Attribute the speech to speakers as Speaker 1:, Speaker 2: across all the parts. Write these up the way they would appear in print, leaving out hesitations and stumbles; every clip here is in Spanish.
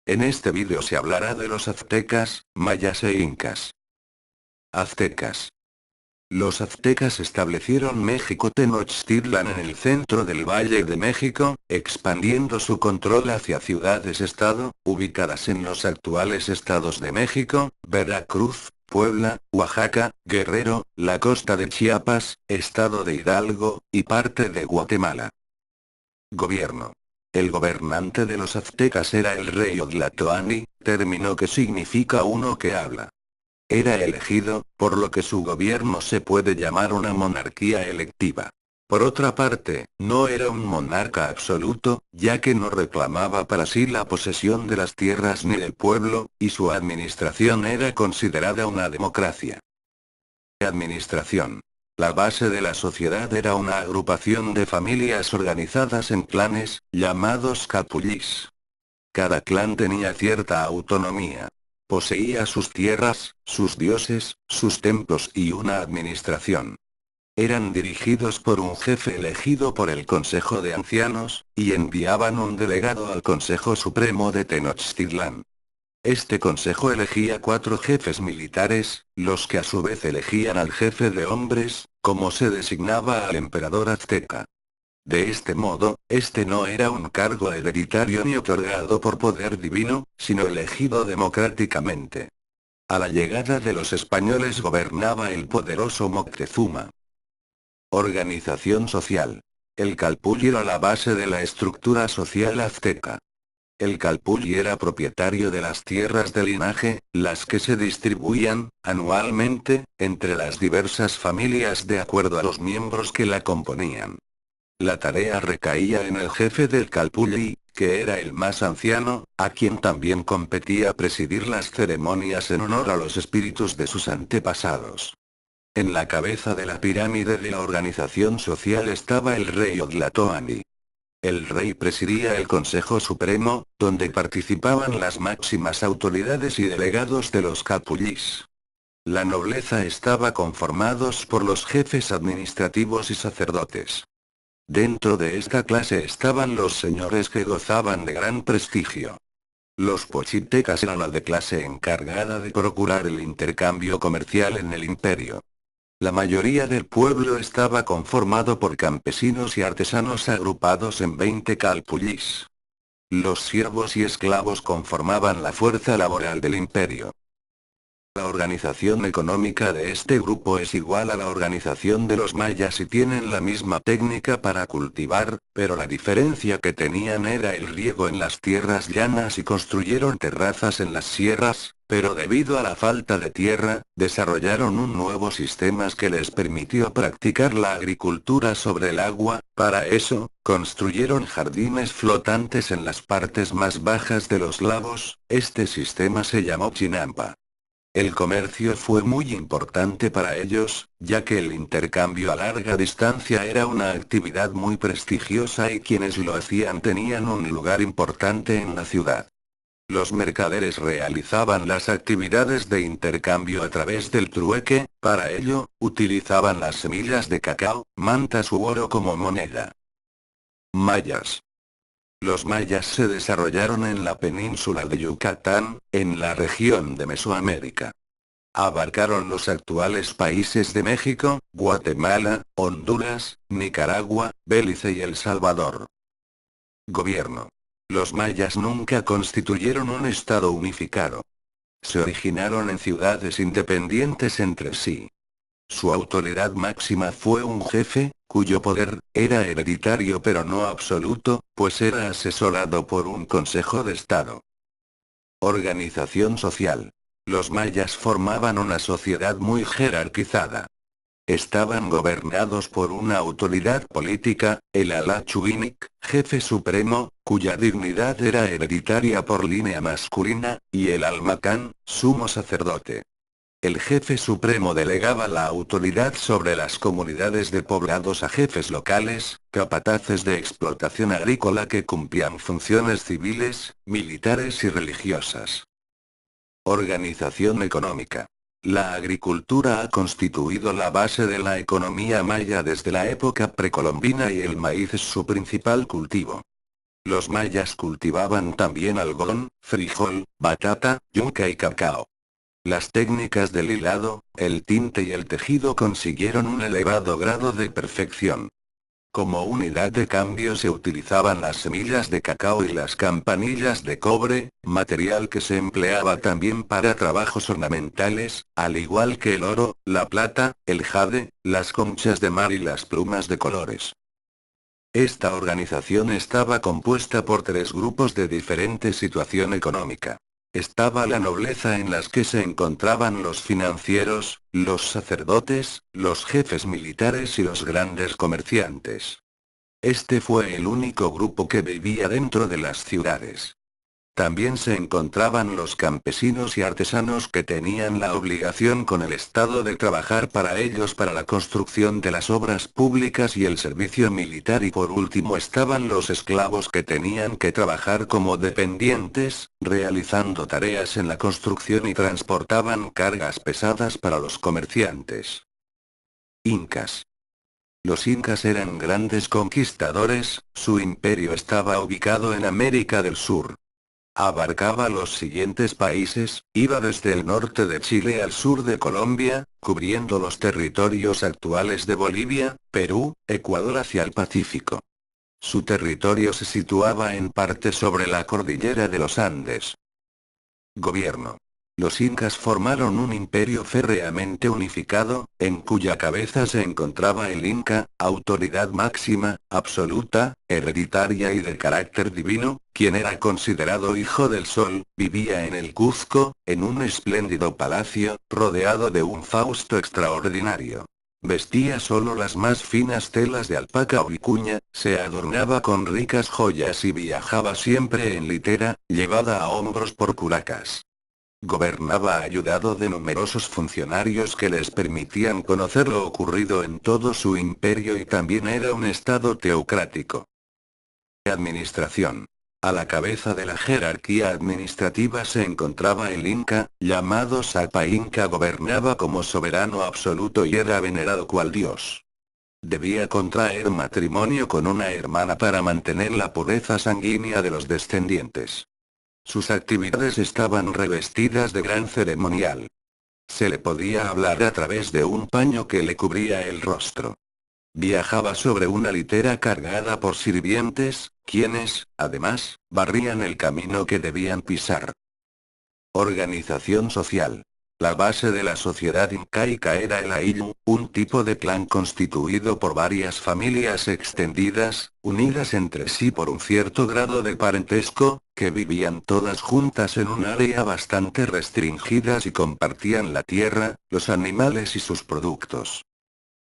Speaker 1: En este vídeo se hablará de los aztecas, mayas e incas. Aztecas. Los aztecas establecieron México Tenochtitlan en el centro del Valle de México, expandiendo su control hacia ciudades-estado, ubicadas en los actuales estados de México, Veracruz, Puebla, Oaxaca, Guerrero, la costa de Chiapas, estado de Hidalgo, y parte de Guatemala. Gobierno. El gobernante de los aztecas era el rey Otlatoani, término que significa uno que habla. Era elegido, por lo que su gobierno se puede llamar una monarquía electiva. Por otra parte, no era un monarca absoluto, ya que no reclamaba para sí la posesión de las tierras ni del pueblo, y su administración era considerada una democracia. Administración. La base de la sociedad era una agrupación de familias organizadas en clanes, llamados capullís. Cada clan tenía cierta autonomía. Poseía sus tierras, sus dioses, sus templos y una administración. Eran dirigidos por un jefe elegido por el Consejo de Ancianos, y enviaban un delegado al Consejo Supremo de Tenochtitlan. Este consejo elegía 4 jefes militares, los que a su vez elegían al jefe de hombres, como se designaba al emperador azteca. De este modo, este no era un cargo hereditario ni otorgado por poder divino, sino elegido democráticamente. A la llegada de los españoles gobernaba el poderoso Moctezuma. Organización social. El calpulli era la base de la estructura social azteca. El calpulli era propietario de las tierras de linaje, las que se distribuían, anualmente, entre las diversas familias de acuerdo a los miembros que la componían. La tarea recaía en el jefe del calpulli, que era el más anciano, a quien también competía presidir las ceremonias en honor a los espíritus de sus antepasados. En la cabeza de la pirámide de la organización social estaba el rey Otlatoani. El rey presidía el Consejo Supremo, donde participaban las máximas autoridades y delegados de los capullís. La nobleza estaba conformados por los jefes administrativos y sacerdotes. Dentro de esta clase estaban los señores que gozaban de gran prestigio. Los pochitecas eran la de clase encargada de procurar el intercambio comercial en el imperio. La mayoría del pueblo estaba conformado por campesinos y artesanos agrupados en 20 calpullís. Los siervos y esclavos conformaban la fuerza laboral del imperio. La organización económica de este grupo es igual a la organización de los mayas y tienen la misma técnica para cultivar, pero la diferencia que tenían era el riego en las tierras llanas y construyeron terrazas en las sierras, pero debido a la falta de tierra, desarrollaron un nuevo sistema que les permitió practicar la agricultura sobre el agua. Para eso, construyeron jardines flotantes en las partes más bajas de los lagos. Este sistema se llamó Chinampa. El comercio fue muy importante para ellos, ya que el intercambio a larga distancia era una actividad muy prestigiosa y quienes lo hacían tenían un lugar importante en la ciudad. Los mercaderes realizaban las actividades de intercambio a través del trueque. Para ello, utilizaban las semillas de cacao, mantas u oro como moneda. Mayas. Los mayas se desarrollaron en la península de Yucatán, en la región de Mesoamérica. Abarcaron los actuales países de México, Guatemala, Honduras, Nicaragua, Belice y El Salvador. Gobierno. Los mayas nunca constituyeron un estado unificado. Se originaron en ciudades independientes entre sí. Su autoridad máxima fue un jefe, cuyo poder era hereditario pero no absoluto, pues era asesorado por un consejo de estado. Organización social. Los mayas formaban una sociedad muy jerarquizada. Estaban gobernados por una autoridad política, el Alachuinic, jefe supremo, cuya dignidad era hereditaria por línea masculina, y el Almacán, sumo sacerdote. El jefe supremo delegaba la autoridad sobre las comunidades de poblados a jefes locales, capataces de explotación agrícola que cumplían funciones civiles, militares y religiosas. Organización económica. La agricultura ha constituido la base de la economía maya desde la época precolombina y el maíz es su principal cultivo. Los mayas cultivaban también algodón, frijol, batata, yuca y cacao. Las técnicas del hilado, el tinte y el tejido consiguieron un elevado grado de perfección. Como unidad de cambio se utilizaban las semillas de cacao y las campanillas de cobre, material que se empleaba también para trabajos ornamentales, al igual que el oro, la plata, el jade, las conchas de mar y las plumas de colores. Esta organización estaba compuesta por tres grupos de diferente situación económica. Estaba la nobleza en las que se encontraban los financieros, los sacerdotes, los jefes militares y los grandes comerciantes. Este fue el único grupo que vivía dentro de las ciudades. También se encontraban los campesinos y artesanos que tenían la obligación con el Estado de trabajar para ellos para la construcción de las obras públicas y el servicio militar, y por último estaban los esclavos que tenían que trabajar como dependientes, realizando tareas en la construcción y transportaban cargas pesadas para los comerciantes. Incas. Los incas eran grandes conquistadores, su imperio estaba ubicado en América del Sur. Abarcaba los siguientes países, iba desde el norte de Chile al sur de Colombia, cubriendo los territorios actuales de Bolivia, Perú, Ecuador hacia el Pacífico. Su territorio se situaba en parte sobre la cordillera de los Andes. Gobierno. Los incas formaron un imperio férreamente unificado, en cuya cabeza se encontraba el inca, autoridad máxima, absoluta, hereditaria y de carácter divino, quien era considerado hijo del sol, vivía en el Cuzco, en un espléndido palacio, rodeado de un fausto extraordinario. Vestía solo las más finas telas de alpaca o vicuña, se adornaba con ricas joyas y viajaba siempre en litera, llevada a hombros por curacas. Gobernaba ayudado de numerosos funcionarios que les permitían conocer lo ocurrido en todo su imperio, y también era un estado teocrático. Administración. A la cabeza de la jerarquía administrativa se encontraba el inca, llamado Sapa Inca. Gobernaba como soberano absoluto y era venerado cual dios. Debía contraer matrimonio con una hermana para mantener la pureza sanguínea de los descendientes. Sus actividades estaban revestidas de gran ceremonial. Se le podía hablar a través de un paño que le cubría el rostro. Viajaba sobre una litera cargada por sirvientes, quienes, además, barrían el camino que debían pisar. Organización social. La base de la sociedad incaica era el ayllu, un tipo de clan constituido por varias familias extendidas, unidas entre sí por un cierto grado de parentesco, que vivían todas juntas en un área bastante restringida y compartían la tierra, los animales y sus productos.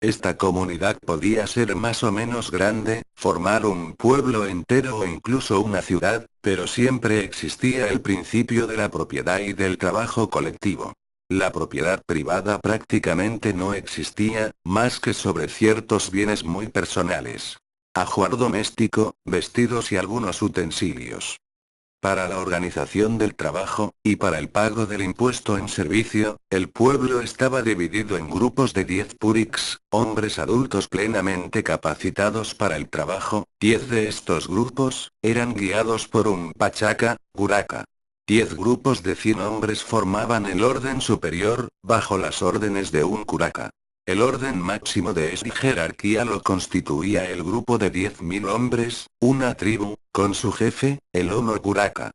Speaker 1: Esta comunidad podía ser más o menos grande, formar un pueblo entero o incluso una ciudad, pero siempre existía el principio de la propiedad y del trabajo colectivo. La propiedad privada prácticamente no existía, más que sobre ciertos bienes muy personales. Ajuar doméstico, vestidos y algunos utensilios. Para la organización del trabajo, y para el pago del impuesto en servicio, el pueblo estaba dividido en grupos de 10 puriks, hombres adultos plenamente capacitados para el trabajo. 10 de estos grupos eran guiados por un pachaca, curaca. 10 grupos de 100 hombres formaban el orden superior, bajo las órdenes de un curaca. El orden máximo de esta jerarquía lo constituía el grupo de 10.000 hombres, una tribu, con su jefe, el Ono Curaca.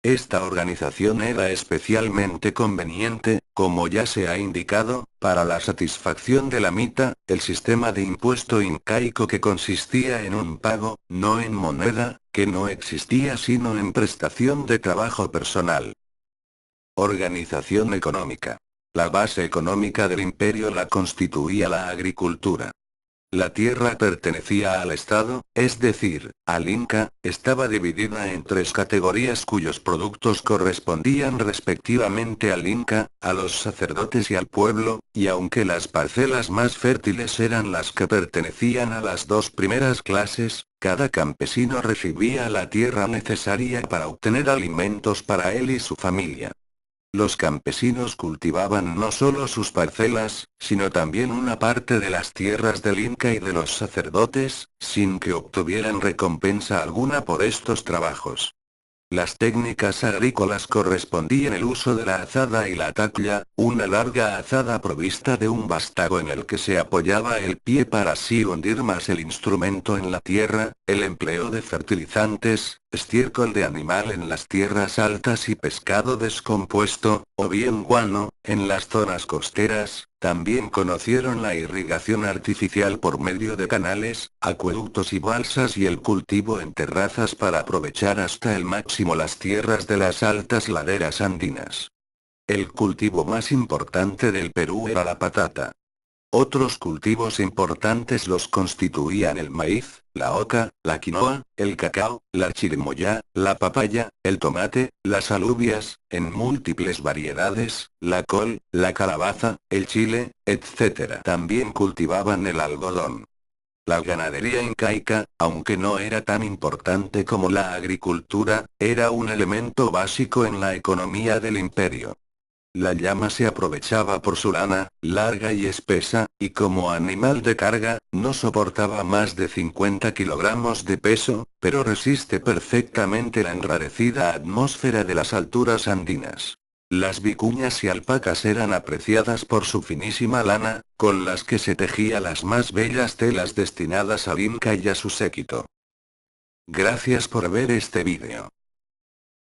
Speaker 1: Esta organización era especialmente conveniente, como ya se ha indicado, para la satisfacción de la mita, el sistema de impuesto incaico que consistía en un pago, no en moneda, que no existía sino en prestación de trabajo personal. Organización económica. La base económica del imperio la constituía la agricultura. La tierra pertenecía al Estado, es decir, al Inca, estaba dividida en 3 categorías cuyos productos correspondían respectivamente al Inca, a los sacerdotes y al pueblo, y aunque las parcelas más fértiles eran las que pertenecían a las 2 primeras clases, cada campesino recibía la tierra necesaria para obtener alimentos para él y su familia. Los campesinos cultivaban no solo sus parcelas, sino también una parte de las tierras del Inca y de los sacerdotes, sin que obtuvieran recompensa alguna por estos trabajos. Las técnicas agrícolas correspondían el uso de la azada y la taclla, una larga azada provista de un vástago en el que se apoyaba el pie para así hundir más el instrumento en la tierra, el empleo de fertilizantes, estiércol de animal en las tierras altas y pescado descompuesto, o bien guano, en las zonas costeras. También conocieron la irrigación artificial por medio de canales, acueductos y balsas y el cultivo en terrazas para aprovechar hasta el máximo las tierras de las altas laderas andinas. El cultivo más importante del Perú era la patata. Otros cultivos importantes los constituían el maíz, la oca, la quinoa, el cacao, la chirimoya, la papaya, el tomate, las alubias, en múltiples variedades, la col, la calabaza, el chile, etc. También cultivaban el algodón. La ganadería incaica, aunque no era tan importante como la agricultura, era un elemento básico en la economía del imperio. La llama se aprovechaba por su lana, larga y espesa, y como animal de carga, no soportaba más de 50 kilogramos de peso, pero resiste perfectamente la enrarecida atmósfera de las alturas andinas. Las vicuñas y alpacas eran apreciadas por su finísima lana, con las que se tejía las más bellas telas destinadas al Inca y a su séquito. Gracias por ver este vídeo.